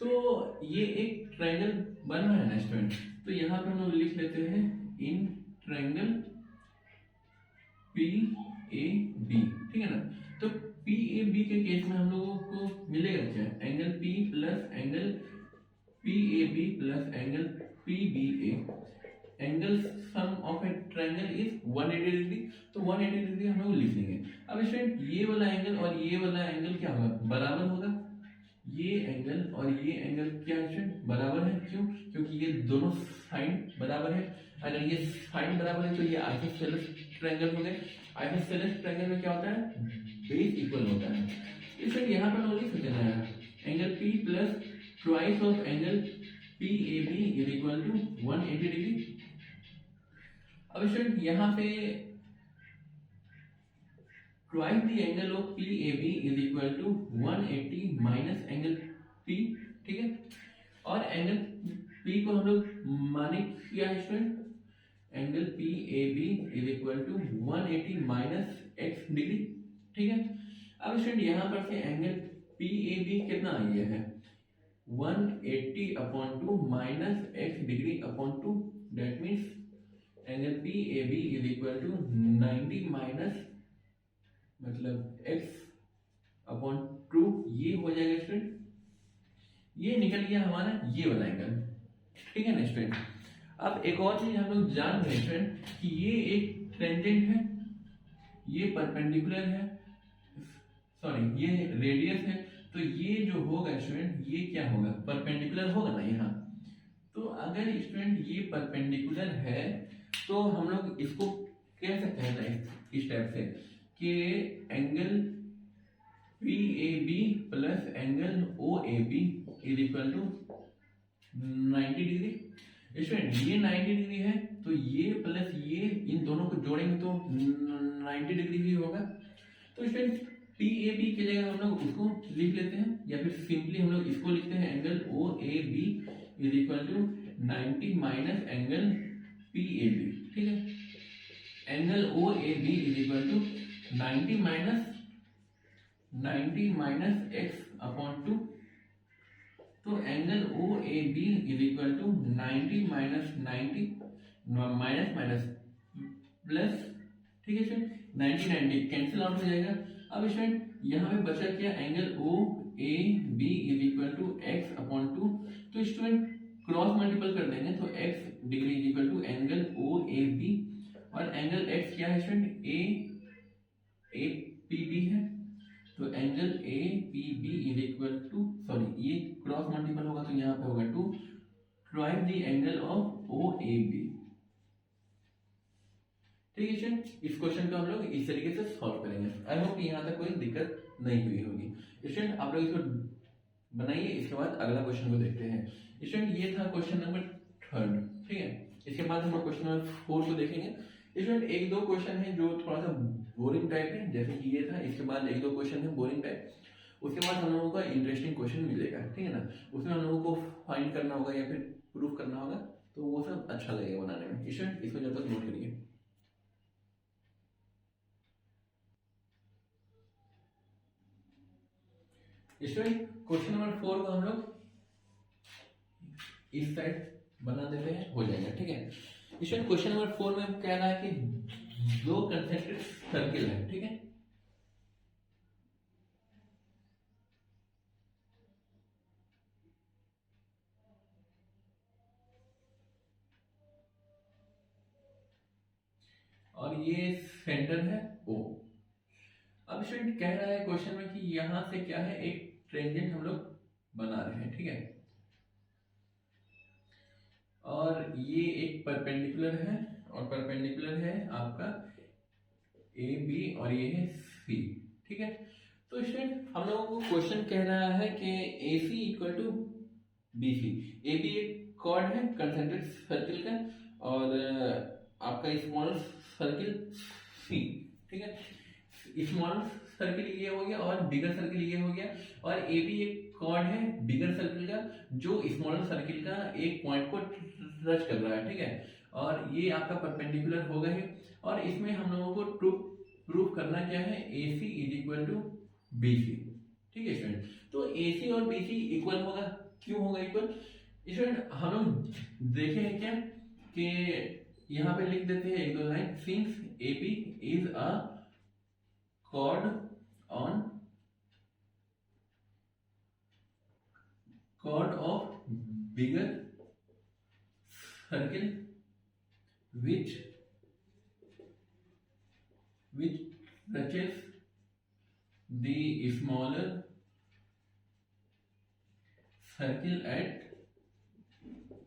तो ये एक ट्रायंगल बन रहा है ना स्टूडेंट, तो यहाँ पे हम लोग लिख लेते हैं in triangle P A B, ठीक है ना। तो पी ए बी के केस में हम लोगों को मिलेगा क्या, angle P plus angle P A B plus angle P B A, angle sum of a triangle is 180 degree. तो 180 डिग्री हम लोग लिख लेंगे। अब स्टूडेंट ये वाला एंगल और ये वाला एंगल क्या होगा, बराबर होगा। ये एंगल और ये एंगल क्या है स्टूडेंट, बराबर है। क्यों, क्योंकि ये दोनों साइन बराबर है। अगर ये साइन बराबर है तो ये आइसोसेलेस ट्रायंगल हो गए। आइसोसेलेस ट्रायंगल में क्या होता है, बेस इक्वल होता है। इसलिए यहाँ पर हम लिख सकते हैं angle P plus twice of angle P A B is equal to 180 degree. अब स्टूडेंट यहाँ पे twice the angle of P A B is equal to 180 minus angle P, ठीक है। और एंगल P को हम लोग माने क्या है student, angle P A B is equal to 180 minus x degree, ठीक है। अब स्टूडेंट यहाँ पर से एंगल पी ए बी कितना आ गया है 180 upon 2 minus x degree upon 2, that means angle P A B is equal to 90 minus मतलब x अपॉन 2, ये हो जाएगा स्टूडेंट, ये निकल गया हमारा ये वाला एंगल, ठीक है ना स्टूडेंट। अब एक और चीज हम लोग जान रहे हैं कि ये एक टेंजेंट है, ये परपेंडिकुलर है, सॉरी ये रेडियस है, तो ये जो होगा स्टूडेंट ये क्या होगा, परपेंडिकुलर होगा ना यहाँ। तो अगर स्टूडेंट ये परपेंडिकुलर है तो हम लोग इसको कह सकते हैं ना इस टाइप से कि angle P A B plus angle O A B is equal to 90 degree. Student ये 90 डिग्री है तो ये प्लस ये इन दोनों को जोड़ेंगे तो 90 डिग्री भी होगा। तो स्टूडेंट पी ए बी की जगह हम लोग उसको लिख लेते हैं या फिर सिंपली हम लोग इसको लिखते हैं angle O A B is equal to 90 minus angle P A B. ठीक है, angle O A B is equal to 90 minus x upon 2। तो angle O A B is equal to 90 minus 90 minus minus plus. ठीक है student, 90 cancel out हो जाएगा। अब student यहाँ पे बचा क्या, angle O A B is equal to x upon 2। तो स्टूडेंट क्रॉस मल्टीपल कर देंगे तो x degree is equal to angle O A B और एंगल x क्या है स्टूडेंट, ए पी बी है। तो angle A P B is equal to, sorry ये क्रॉस मल्टीपल होगा तो यहाँ पे होगा 2 twice the angle of O A B. ठीक है स्टूडेंट, इस क्वेश्चन को हम लोग इस तरीके से सॉल्व करेंगे। आई होप यहाँ तक कोई दिक्कत नहीं हुई होगी। स्टूडेंट आप लोग इसको बनाइए, इसके बाद अगला क्वेश्चन को देखते हैं। स्टूडेंट ये था क्वेश्चन नंबर 3। ठीक है, इसके बाद हम लोग क्वेश्चन नंबर 4 को देखेंगे। स्टूडेंट एक दो क्वेश्चन है जो थोड़ा सा बोरिंग टाइप है, जैसे कि ये था, इसके बाद एक दो क्वेश्चन है बोरिंग टाइप, उसके बाद हम लोगों को इंटरेस्टिंग क्वेश्चन मिलेगा। ठीक है ना, उसमें हम लोगों को फाइंड करना होगा या फिर प्रूफ करना होगा, तो वो सब अच्छा लगेगा बनाने में। स्टूडेंट इसको जब तक नोट करिए। स्टूडेंट क्वेश्चन नंबर 4 को हम लोग इस साइड बना देते हैं, हो जाएगा। ठीक है स्टूडेंट, क्वेश्चन नंबर 4 में कह रहा है कि दो कंसेंट्रिक सर्किल है। ठीक है, और ये सेंटर है O। अब स्टूडेंट कह रहा है क्वेश्चन में कि यहां से क्या है, एक टेंजेंट हम लोग बना रहे हैं। ठीक है, और ये एक परपेंडिकुलर है और परपेंडिकुलर है आपका ए बी और ये है सी। ठीक है, तो स्टूडेंट हम लोगों को क्वेश्चन कह रहा है कि A C equal to B C. A B एक कॉर्ड है कंसेंट्रिक सर्किल का और आपका स्मॉल सर्किल सी। ठीक है, स्मॉल सर्किल ये हो गया और बिगर सर्किल ये हो गया, और ए बी एक कॉर्ड है बिगर सर्किल का जो स्मॉल सर्किल का एक पॉइंट को टच कर रहा है। ठीक है, और ये आपका परपेंडिकुलर होगा ही, और इसमें हम लोगों को प्रूफ करना क्या है, A C is equal to B C. ठीक है स्टूडेंट, तो ए सी और बी सी इक्वल होगा। क्यों होगा इक्वल स्टूडेंट, हम लोग देखें क्या कि यहाँ पे लिख देते हैं एक दो line, since A B is a chord of bigger circle which touches the smaller circle at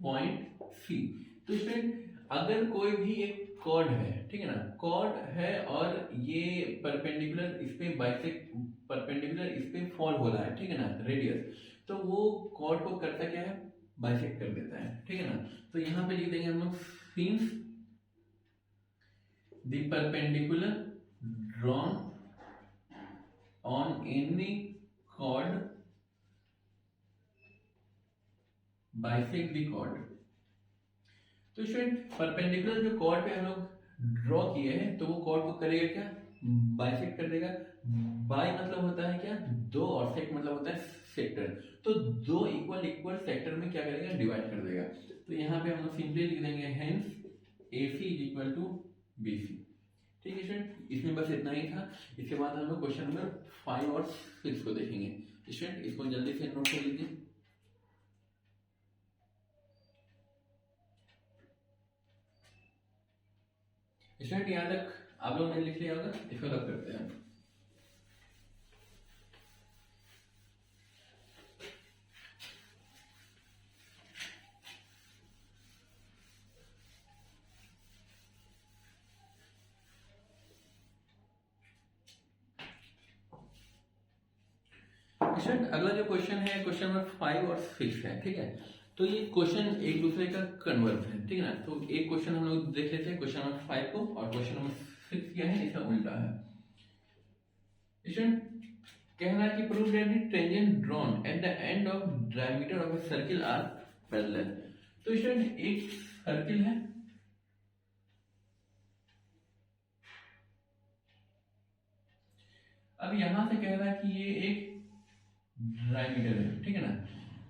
point C। तो स्टूडेंट अगर कोई भी एक कॉर्ड है, ठीक है ना, कॉर्ड है और ये परपेंडिकुलर इस पे बाइसेक्ट, परपेंडिकुलर इस पे फॉल हो रहा है, ठीक है ना, रेडियस, तो वो कॉर्ड को करता क्या है, बाइसेक्ट कर देता है। ठीक है ना, तो यहाँ पे लिख देंगे हम लोग, since the perpendicular drawn on any chord bisect the chord. तो स्टूडेंट परपेंडिकुलर जो कॉर्ड पे हम लोग ड्रॉ किए हैं, तो वो कॉर्ड को करेगा क्या, बाइसेक्ट कर देगा। बाई मतलब होता है क्या, दो, और सेक्ट मतलब होता है सेक्टर, तो दो इक्वल इक्वल सेक्टर में क्या करेगा, डिवाइड कर देगा। तो यहाँ पे हम लोग सिंपली लिख देंगे hence A C is equal to B C. ठीक है स्टूडेंट, इसमें बस इतना ही था। इसके बाद हम लोग क्वेश्चन नंबर 5 और 6 को देखेंगे। स्टूडेंट इसको जल्दी से नोट कर लीजिए। स्टूडेंट यहाँ तक आप लोगों ने लिख लिया होगा, इसको रब करते हैं। स्टूडेंट अगला जो क्वेश्चन है क्वेश्चन नंबर 5 और 6 है, ठीक है। तो ये क्वेश्चन एक दूसरे का कन्वर्स है, ठीक है ना। तो एक क्वेश्चन हम लोग देख लेते हैं क्वेश्चन नंबर 5 को, और क्वेश्चन नंबर 6 क्या है, इसका उल्टा है। स्टूडेंट कहना है कि prove that the tangent drawn at the end of diameter of a circle are parallel. तो स्टूडेंट एक सर्किल है, अब यहां से कह रहा है कि ये एक डायमीटर है, ठीक है ना।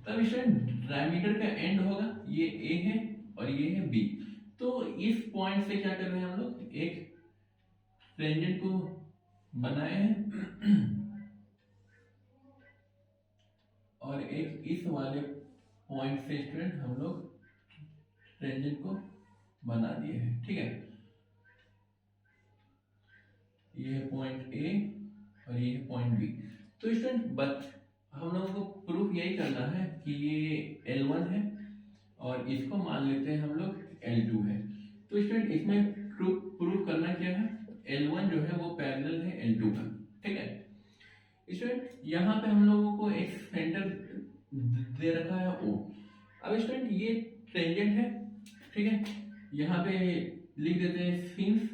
तब स्टूडेंट डायमीटर का एंड होगा, ये ए है और ये है बी। तो इस पॉइंट से क्या कर रहे हैं हम लोग, एक टेंजेंट को बनाए हैं और एक इस वाले पॉइंट से स्टूडेंट हम लोग टेंजेंट को बना दिए हैं, ठीक है। ये है पॉइंट ए और ये है पॉइंट बी। तो स्टूडेंट बट हम लोगों को प्रूफ यही करना है कि ये L1 है और इसको मान लेते हैं हम लोग L2 है। तो स्टूडेंट इसमें प्रूफ करना क्या है, L1 जो है वो पैरेलल है L2 का, ठीक है। स्टूडेंट यहाँ पे हम लोगों को एक सेंटर दे रखा है O। अब स्टूडेंट ये टेंजेंट है, ठीक है। यहाँ पे लिख देते हैं since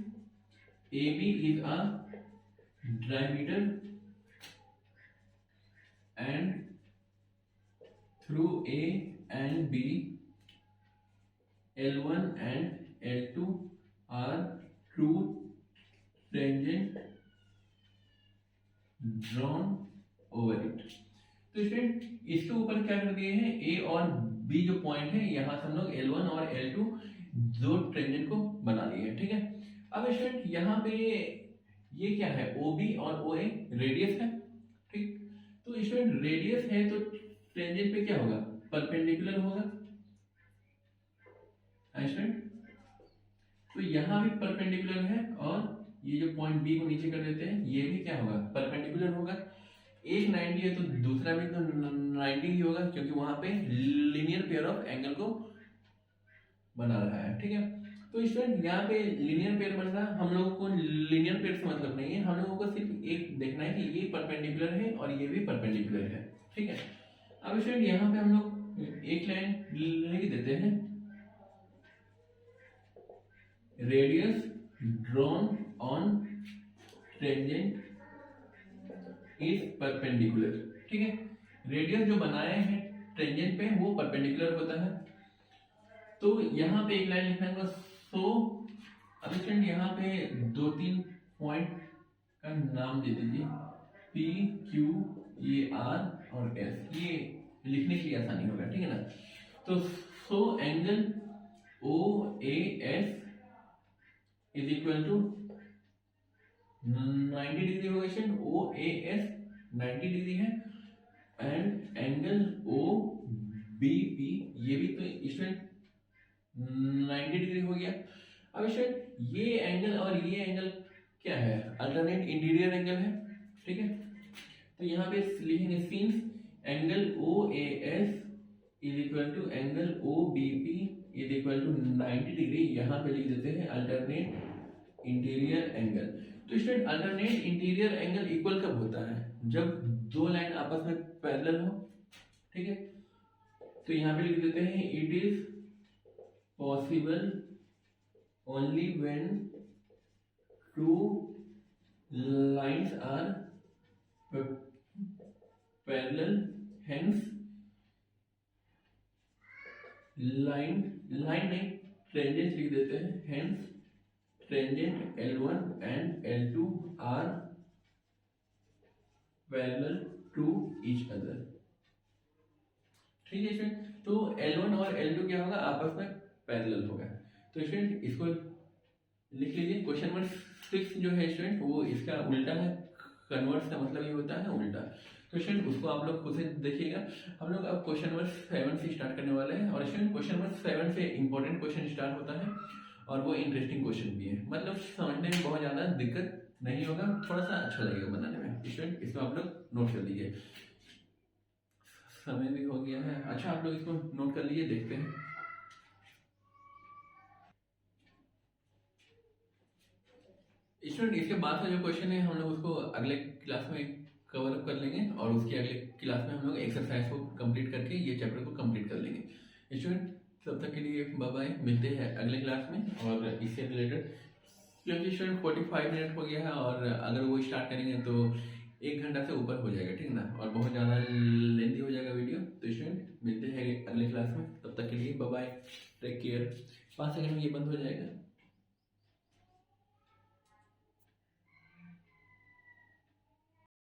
AB is a diameter and through A and B L1 and L2 are two tangent drawn over it। तो स्टूडेंट इसके ऊपर क्या कर दिए हैं, A और B जो पॉइंट है यहाँ से हम लोग L1 और L2 दो टेंजेंट को बना दिए हैं, ठीक है। अब स्टूडेंट यहाँ पे ये क्या है, OB और OA रेडियस है, ठीक। तो स्टूडेंट रेडियस है तो टेंजेंट पे क्या होगा, परपेंडिकुलर होगा स्टूडेंट। तो यहाँ भी परपेंडिकुलर है और ये जो पॉइंट बी को नीचे कर देते हैं ये भी क्या होगा, परपेंडिकुलर होगा। एक 90 है तो दूसरा भी तो 90 ही होगा, क्योंकि वहां पे लीनियर पेयर ऑफ एंगल को बना रहा है, ठीक है। तो स्टूडेंट यहाँ पे लीनियर पेयर बन रहा है, हम लोगों को लीनियर पेयर से मतलब नहीं है, हम लोगों को सिर्फ एक देखना है कि ये परपेंडिकुलर है और ये भी परपेंडिकुलर है, ठीक है। अब स्टूडेंट यहाँ पे हम लोग एक लाइन लिख देते हैं, radius drawn on tangent is perpendicular, ठीक है। रेडियस जो बनाए हैं टेंजेंट पे वो परपेंडिकुलर होता है। तो यहाँ पे एक लाइन लिखना है, सो अब स्टूडेंट यहाँ पे 2-3 पॉइंट का नाम दे दीजिए, P Q ये R और S, ये लिखने के लिए आसानी होगा, ठीक है ना। तो so angle OAS is equal to 90 degree होगा स्टूडेंट, OAS 90 डिग्री है एंड एंगल OBP ये भी तो स्टूडेंट 90 डिग्री हो गया। अब स्टूडेंट ये एंगल और ये एंगल क्या है, अल्टरनेट इंटीरियर एंगल है, ठीक है। तो यहाँ पे लिखेंगे since angle OAS is equal to angle OBP is equal to 90 degree, यहाँ पे लिख देते हैं अल्टरनेट इंटीरियर एंगल। तो student alternate interior angle equal कब होता है, जब दो लाइन आपस में पैरेलल हो, ठीक है। तो यहाँ पे लिख देते हैं it is possible only when two lines are parallel, hence line नहीं tangent लिख देते हैं, hence tangent L1 and L2 are parallel to each other, ठीक है स्टूडेंट। तो L1 और L2 क्या होगा, आपस में पैरेलल होगा। तो स्टूडेंट इसको लिख लीजिए, क्वेश्चन नंबर 6 जो है स्टूडेंट वो इसका उल्टा है, कन्वर्स का मतलब ये होता है उल्टा। तो स्टूडेंट उसको आप लोग खुद से देखिएगा। हम लोग अब क्वेश्चन नंबर 7 से स्टार्ट करने वाले हैं, और स्टूडेंट क्वेश्चन नंबर 7 से इंपॉर्टेंट क्वेश्चन स्टार्ट होता है और वो इंटरेस्टिंग क्वेश्चन भी है, मतलब समझने में बहुत ज़्यादा दिक्कत नहीं होगा, थोड़ा सा अच्छा लगेगा बनाने में। स्टूडेंट इसको आप लोग नोट कर लीजिए। समय भी हो गया है, अच्छा आप लोग इसको नोट कर लीजिए, देखते हैं। स्टूडेंट इसके बाद का जो क्वेश्चन है हम लोग उसको अगले क्लास में कवर अप कर लेंगे, और उसके अगले क्लास में हम लोग एक्सरसाइज को कंप्लीट करके ये चैप्टर को कंप्लीट कर लेंगे। स्टूडेंट तब तक के लिए बाय बाय, मिलते हैं अगले क्लास में और इससे रिलेटेड, क्योंकि स्टूडेंट 45 मिनट हो गया है और अगर वो स्टार्ट करेंगे तो 1 घंटा से ऊपर हो जाएगा, ठीक है ना, और बहुत ज़्यादा लेंथी हो जाएगा वीडियो। तो स्टूडेंट मिलते हैं अगले क्लास में, तब तक के लिए bye bye, take care. 5 second में ये बंद हो जाएगा।